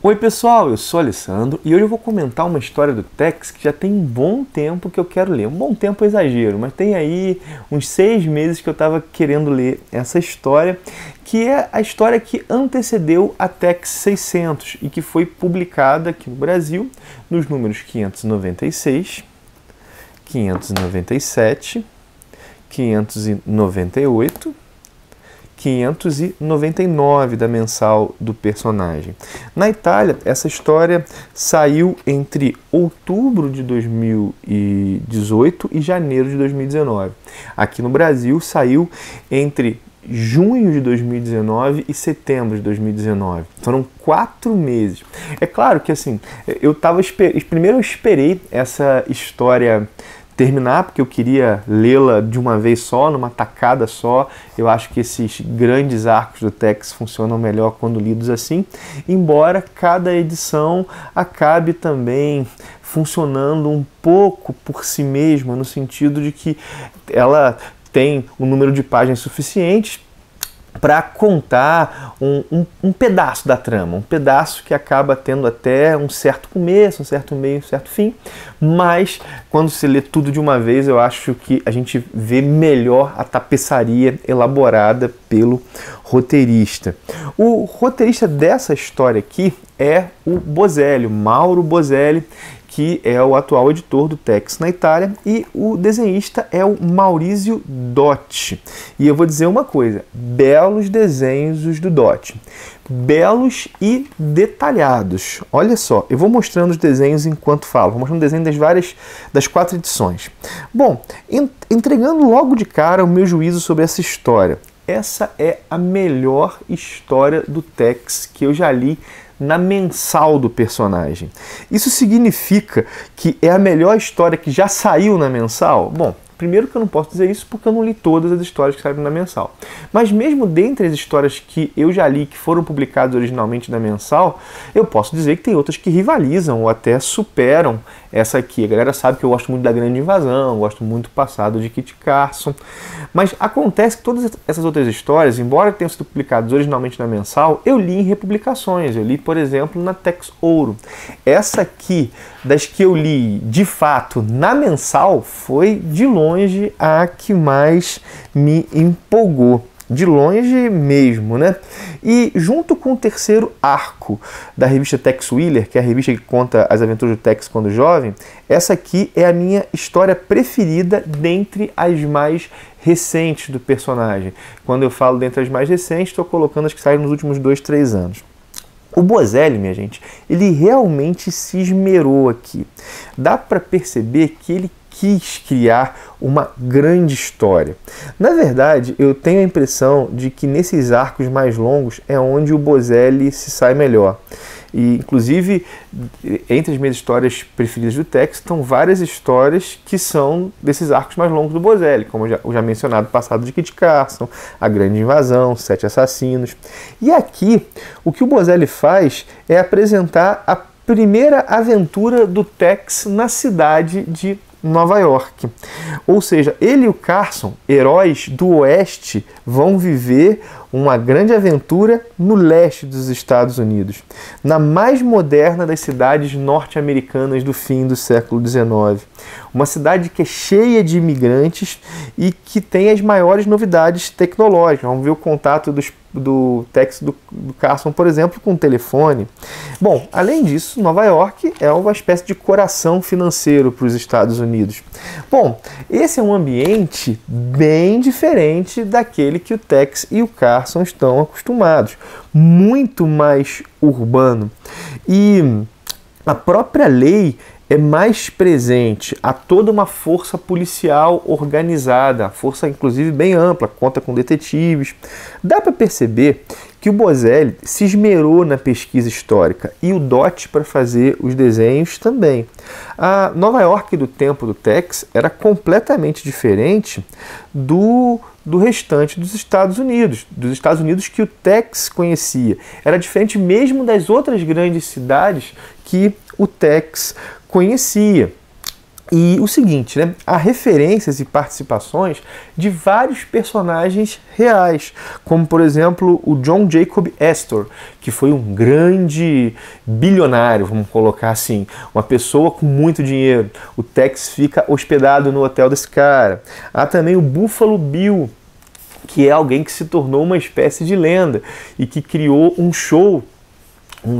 Oi pessoal, eu sou o Alessandro e hoje eu vou comentar uma história do Tex que já tem um bom tempo que eu quero ler. Um bom tempo é exagero, mas tem aí uns 6 meses que eu estava querendo ler essa história, que é a história que antecedeu a Tex 600 e que foi publicada aqui no Brasil nos números 596, 597, 598, 599 da mensal do personagem. Na Itália, essa história saiu entre outubro de 2018 e janeiro de 2019. Aqui no Brasil, saiu entre junho de 2019 e setembro de 2019. Foram 4 meses. É claro que assim, primeiro eu esperei essa história terminar, porque eu queria lê-la de uma vez só, numa tacada só. Eu acho que esses grandes arcos do Tex funcionam melhor quando lidos assim, embora cada edição acabe também funcionando um pouco por si mesma, no sentido de que ela tem um número de páginas suficientes para contar um pedaço da trama, um pedaço que acaba tendo até um certo começo, um certo meio, um certo fim, mas quando se lê tudo de uma vez, eu acho que a gente vê melhor a tapeçaria elaborada pelo roteirista. O roteirista dessa história aqui é o Bozelli, Mauro Bozelli, que é o atual editor do Tex na Itália, e o desenhista é o Maurizio Dotti. E eu vou dizer uma coisa, belos desenhos os do Dotti, belos e detalhados. Olha só, eu vou mostrando os desenhos enquanto falo, vou mostrando o desenho das 4 edições. Bom, entregando logo de cara o meu juízo sobre essa história. Essa é a melhor história do Tex que eu já li na mensal do personagem. Isso significa que é a melhor história que já saiu na mensal? Bom, primeiro que eu não posso dizer isso porque eu não li todas as histórias que saíram na mensal. Mas mesmo dentre as histórias que eu já li, que foram publicadas originalmente na mensal, eu posso dizer que tem outras que rivalizam ou até superam essa aqui. A galera sabe que eu gosto muito da Grande Invasão, gosto muito do passado de Kit Carson. Mas acontece que todas essas outras histórias, embora tenham sido publicadas originalmente na mensal, eu li em republicações. Eu li, por exemplo, na Tex Ouro. Essa aqui, das que eu li de fato na mensal, foi de longe a que mais me empolgou. De longe mesmo, né? E junto com o terceiro arco da revista Tex Willer, que é a revista que conta as aventuras do Tex quando jovem, essa aqui é a minha história preferida dentre as mais recentes do personagem. Quando eu falo dentre as mais recentes, estou colocando as que saíram nos últimos 2, 3 anos. O Bozelli, minha gente, ele realmente se esmerou aqui. Dá para perceber que ele quis criar uma grande história. Na verdade, eu tenho a impressão de que nesses arcos mais longos é onde o Bozelli se sai melhor. E, inclusive, entre as minhas histórias preferidas do Tex, estão várias histórias que são desses arcos mais longos do Bozelli, como o já mencionado Passado de Kit Carson, A Grande Invasão, 7 Assassinos. E aqui, o que o Bozelli faz é apresentar a primeira aventura do Tex na cidade de Nova York. Ou seja, ele e o Carson, heróis do Oeste, vão viver uma grande aventura no leste dos Estados Unidos, na mais moderna das cidades norte-americanas do fim do século XIX. Uma cidade que é cheia de imigrantes e que tem as maiores novidades tecnológicas. Vamos ver o contato do Tex do Carson, por exemplo, com o telefone. Bom, além disso, Nova York é uma espécie de coração financeiro para os Estados Unidos. Bom, esse é um ambiente bem diferente daquele que o Tex e o Carson estão acostumados. Muito mais urbano. E a própria lei é mais presente, há toda uma força policial organizada, força inclusive bem ampla, conta com detetives. Dá para perceber que o Bozelli se esmerou na pesquisa histórica e o Dotti para fazer os desenhos também. A Nova York do tempo do Tex era completamente diferente do restante dos Estados Unidos que o Tex conhecia. Era diferente mesmo das outras grandes cidades que o Tex conhecia. E o seguinte, né? Há referências e participações de vários personagens reais, como por exemplo o John Jacob Astor, que foi um grande bilionário, vamos colocar assim, uma pessoa com muito dinheiro. O Tex fica hospedado no hotel desse cara. Há também o Buffalo Bill, que é alguém que se tornou uma espécie de lenda e que criou um show.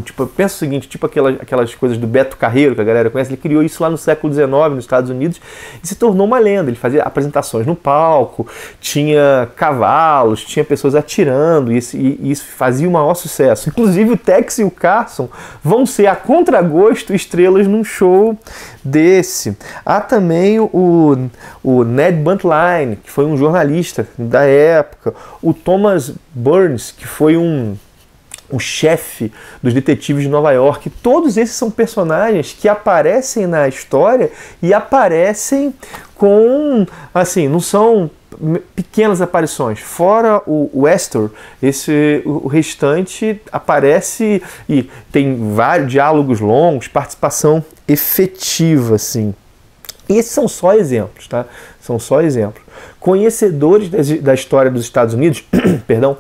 Tipo, pensa o seguinte, tipo aquelas coisas do Beto Carreiro, que a galera conhece, ele criou isso lá no século XIX, nos Estados Unidos, e se tornou uma lenda. Ele fazia apresentações no palco, tinha cavalos, tinha pessoas atirando, e isso fazia o maior sucesso. Inclusive o Tex e o Carson vão ser, a contragosto, estrelas num show desse. Há também o Ned Buntline, que foi um jornalista da época, o Thomas Burns, que foi o chefe dos detetives de Nova York. Todos esses são personagens que aparecem na história e aparecem com, assim, não são pequenas aparições. Fora o Astor, o restante aparece e tem vários diálogos longos, participação efetiva, assim. E esses são só exemplos, tá? São só exemplos. Conhecedores da história dos Estados Unidos, perdão,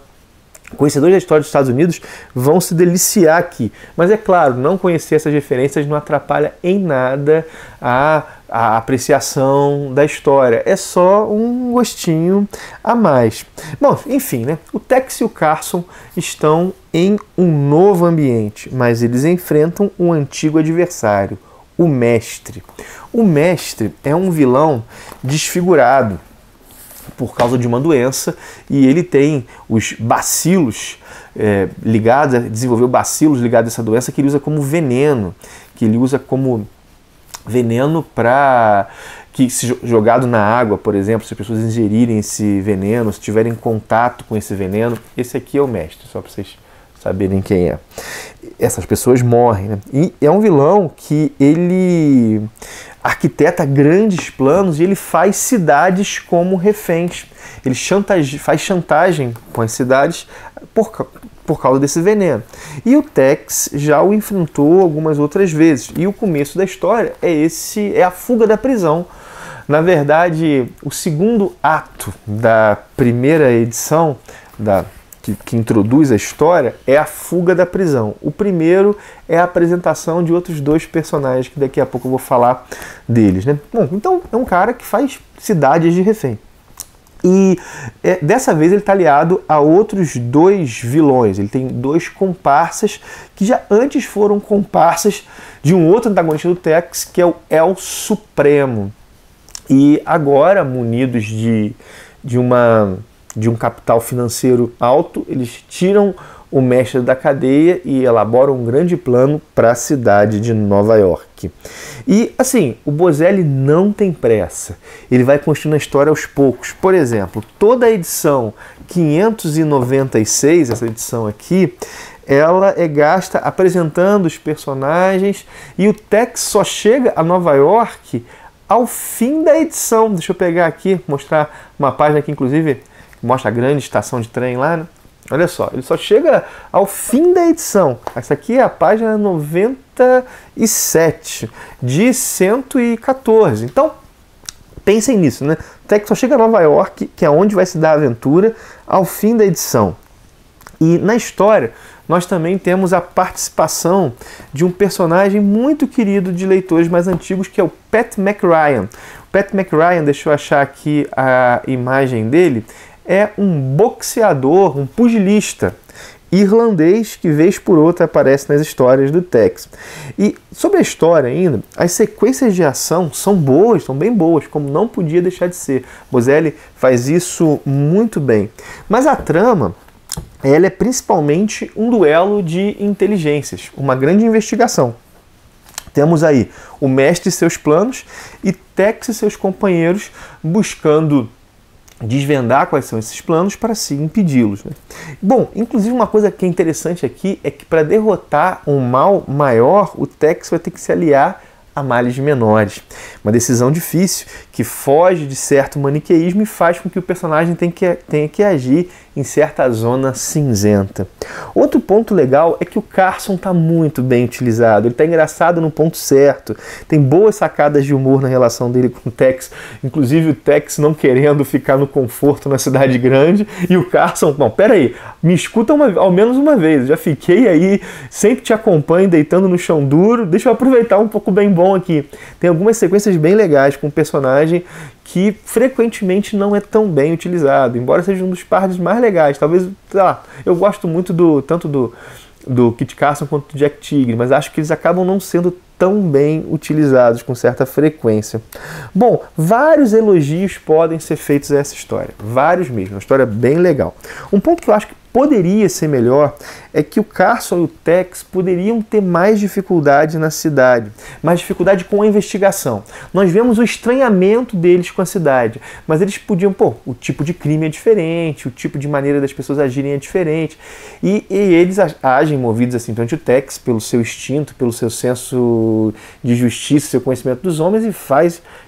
conhecedores da história dos Estados Unidos vão se deliciar aqui. Mas é claro, não conhecer essas referências não atrapalha em nada a apreciação da história. É só um gostinho a mais. Bom, enfim, né? O Tex e o Carson estão em um novo ambiente, mas eles enfrentam um antigo adversário, o Mestre. O Mestre é um vilão desfigurado por causa de uma doença, e ele tem os bacilos desenvolveu bacilos ligados a essa doença que ele usa como veneno, para que, se jogado na água, por exemplo, se as pessoas ingerirem esse veneno, se tiverem contato com esse veneno, esse aqui é o Mestre, só para vocês saberem quem é. Essas pessoas morrem, né? E é um vilão que ele arquiteta grandes planos e ele faz cidades como reféns. Ele faz chantagem com as cidades por causa desse veneno. E o Tex já o enfrentou algumas outras vezes. E o começo da história é a fuga da prisão. Na verdade, o segundo ato da primeira edição que introduz a história é a fuga da prisão. O primeiro é a apresentação de outros dois personagens, que daqui a pouco eu vou falar deles, né? Bom, então é um cara que faz cidades de refém. E dessa vez ele está aliado a outros dois vilões. Ele tem dois comparsas que já antes foram comparsas de um outro antagonista do Tex, que é o El Supremo. E agora, munidos de um capital financeiro alto, eles tiram o Mestre da cadeia e elaboram um grande plano para a cidade de Nova York. E assim, o Boselli não tem pressa, ele vai construindo a história aos poucos. Por exemplo, toda a edição 596, essa edição aqui, ela é gasta apresentando os personagens, e o Tex só chega a Nova York ao fim da edição. Deixa eu pegar aqui, mostrar uma página aqui, inclusive, mostra a grande estação de trem lá, né? Olha só, ele só chega ao fim da edição. Essa aqui é a página 97 de 114. Então, pensem nisso, né? Até que só chega a Nova York, que é onde vai se dar a aventura, ao fim da edição. E na história, nós também temos a participação de um personagem muito querido de leitores mais antigos, que é o Pat McRyan. O Pat McRyan, deixa eu achar aqui a imagem dele, é um boxeador, um pugilista irlandês que vez por outra aparece nas histórias do Tex. E sobre a história ainda, as sequências de ação são boas, são bem boas, como não podia deixar de ser. Boselli faz isso muito bem. Mas a trama, ela é principalmente um duelo de inteligências, uma grande investigação. Temos aí o Mestre e seus planos e Tex e seus companheiros buscando desvendar quais são esses planos para se impedi-los, né? Bom, inclusive uma coisa que é interessante aqui é que para derrotar um mal maior, o Tex vai ter que se aliar a males menores. Uma decisão difícil que foge de certo maniqueísmo e faz com que o personagem tenha que agir em certa zona cinzenta. Outro ponto legal é que o Carson está muito bem utilizado, ele está engraçado no ponto certo, tem boas sacadas de humor na relação dele com o Tex, inclusive o Tex não querendo ficar no conforto na cidade grande, e o Carson, não, peraí, me escuta ao menos uma vez, eu já fiquei aí, sempre te acompanho deitando no chão duro, deixa eu aproveitar um pouco bem bom aqui. Tem algumas sequências bem legais com o personagem que frequentemente não é tão bem utilizado, embora seja um dos pares mais legais. Talvez, sei lá, eu gosto muito tanto do Kit Carson quanto do Jack Tigre, mas acho que eles acabam não sendo tão bem utilizados com certa frequência. Bom, vários elogios podem ser feitos a essa história, vários mesmo, uma história bem legal. Um ponto que eu acho que poderia ser melhor é que o Carson e o Tex poderiam ter mais dificuldade na cidade, mais dificuldade com a investigação. Nós vemos o estranhamento deles com a cidade, mas eles podiam, o tipo de crime é diferente, o tipo de maneira das pessoas agirem é diferente, e eles agem movidos assim, tanto o Tex pelo seu instinto, pelo seu senso de justiça, seu conhecimento dos homens,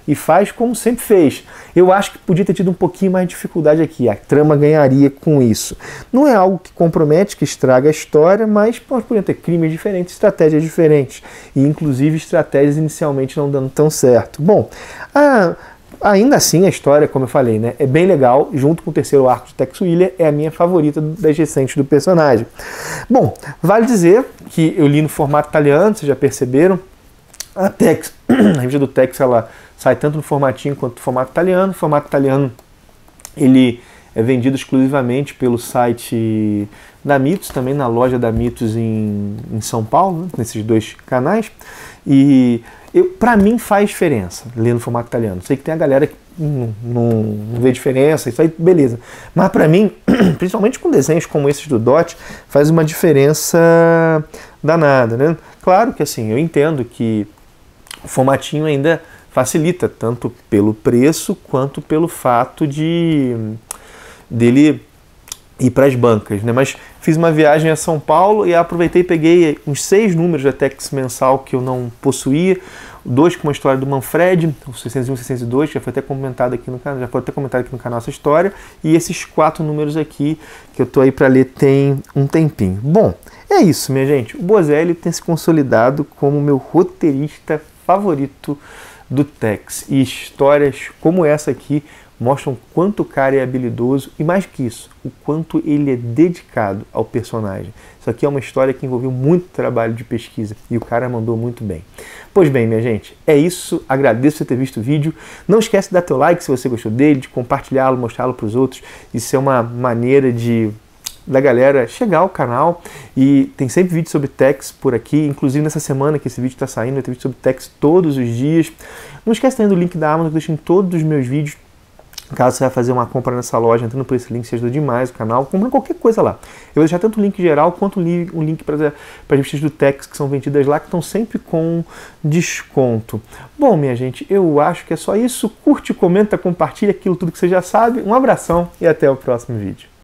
e faz como sempre fez. Eu acho que podia ter tido um pouquinho mais de dificuldade aqui, a trama ganharia com isso. Não é algo que compromete, que estraga a história, mas poderiam ter crimes diferentes, estratégias diferentes, e inclusive estratégias inicialmente não dando tão certo. Bom, ainda assim a história, como eu falei, né, é bem legal, junto com o terceiro arco de Tex Willer, é a minha favorita das recentes do personagem. Bom, vale dizer que eu li no formato italiano, vocês já perceberam, a revista do Tex, ela sai tanto no formatinho quanto no formato italiano. O formato italiano, ele é vendido exclusivamente pelo site da Mitos, também na loja da Mitos em São Paulo, né, nesses dois canais. E para mim faz diferença ler no formato italiano. Sei que tem a galera que não vê diferença, isso aí beleza. Mas para mim, principalmente com desenhos como esses do Dot, faz uma diferença danada, né? Claro que assim, eu entendo que o formatinho ainda facilita, tanto pelo preço quanto pelo fato dele ir para as bancas, né? Mas fiz uma viagem a São Paulo e aproveitei e peguei uns 6 números da Tex mensal que eu não possuía, 2 com uma história do Manfred, o 601 e 602, que já foi até comentado aqui no canal, essa história, e esses 4 números aqui que eu tô aí para ler tem um tempinho. Bom, é isso, minha gente. O Bozelli tem se consolidado como meu roteirista favorito do Tex, e histórias como essa aqui mostram quanto o cara é habilidoso e, mais que isso, o quanto ele é dedicado ao personagem. Isso aqui é uma história que envolveu muito trabalho de pesquisa e o cara mandou muito bem. Pois bem, minha gente, é isso. Agradeço por ter visto o vídeo. Não esquece de dar teu like se você gostou dele, de compartilhá-lo, mostrá-lo para os outros. Isso é uma maneira da galera chegar ao canal, e tem sempre vídeo sobre Tex por aqui, inclusive nessa semana que esse vídeo está saindo, vai ter vídeo sobre Tex todos os dias. Não esquece também do link da Amazon que eu deixo em todos os meus vídeos. Caso você vai fazer uma compra nessa loja, entrando por esse link, você ajuda demais o canal, comprando qualquer coisa lá. Eu vou deixar tanto o link geral quanto um link para as revistas do Tex que são vendidas lá, que estão sempre com desconto. Bom, minha gente, eu acho que é só isso. Curte, comenta, compartilha aquilo tudo que você já sabe. Um abração e até o próximo vídeo.